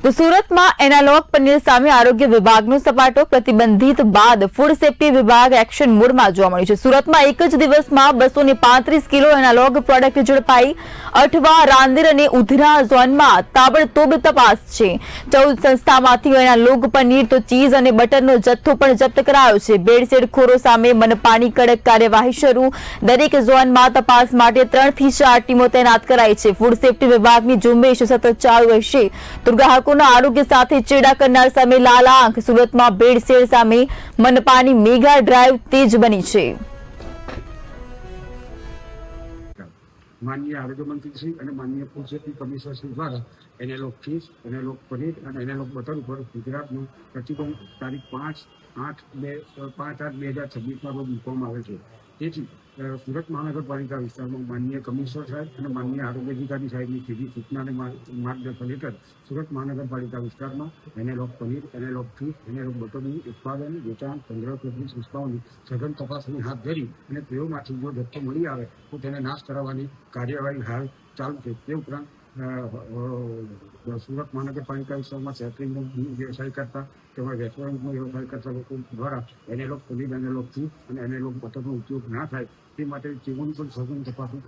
તો સુરતમાં એનાલોગ પનીર સામે આરોગ્ય વિભાગનો સપાટો પ્રતિબંધિત બાદ ફૂડ સેફ્ટી વિભાગ એક્શન મોડમાં જોવા મળ્યું છે। સુરતમાં એક જ દિવસમાં 235 કિલો એનાલોગ પ્રોડક્ટ ઝડપાઈ। અઠવા, રાંદેર અને ઉધના ઝોનમાં તાબડતોબ તપાસ છે। 14 સંસ્થામાંથી એનાલોગ પનીર તો ચીઝ અને બટરનો જથ્થો પણ જપ્ત કરાયો છે। ભેળસેળખોરો સામે મનપાની કડક કાર્યવાહી શરૂ। દરેક ઝોનમાં તપાસ માટે 3 થી 4 ટીમો તૈનાત કરાઈ છે। ફૂડ સેફ્ટી વિભાગની ઝુંબેશ સતત ચાલુ રહેશે તો ગ્રાહકોના આરોગ્ય સાથે ચેડા કરનાર સામે લાલ આંખ। સુરતમાં ભેળસેળ સામે મનપાની મેગા ડ્રાઈવ તેજ બની છે। माननीय आरोग्य मंत्री श्री और माननीय फूड सेफ्टी कमिश्नर श्री द्वारा एनालॉग चीज, एनालॉग पनीर और एनालॉग बटर पर गुजरात में प्रतिबंध तारीख 5/8/2026 रोज मूकવામાં આવે છે। તેથી સુરત મહાનગરપાલિકા વિસ્તારમાં માનનીય કમિશનર સાહેબ અને માનનીય આરોગ્ય અધિકારી સાહેબની સીધી સૂચના અને માર્ગદર્શન હેઠળ સુરત મહાનગરપાલિકા વિસ્તારમાં analogue paneer, analogue cheese, analogue બટરનું ઉત્પાદન, વેચાણ, સંગ્રહ કરતી સંસ્થાઓની સઘન તપાસણી હાથ ધરી અને તેઓમાંથી જો જથ્થો મળી આવે તો તેને નાશ કરાવવાની કાર્યવાહી હાલ ચાલુ છે। તે ઉપરાંત સુરત મહાનગરપાલિકા વિસ્તારમાં કેટરિંગનો વ્યવસાય કરતા તેમજ રેસ્ટોરન્ટનો વ્યવસાય કરતા લોકો દ્વારા એનાલોગ પનીર, એનાલોગ ચીઝ અને એનાલોગ બટરનો ઉપયોગ ના થાય તે માટે તેઓની પણ સઘન તપાસણી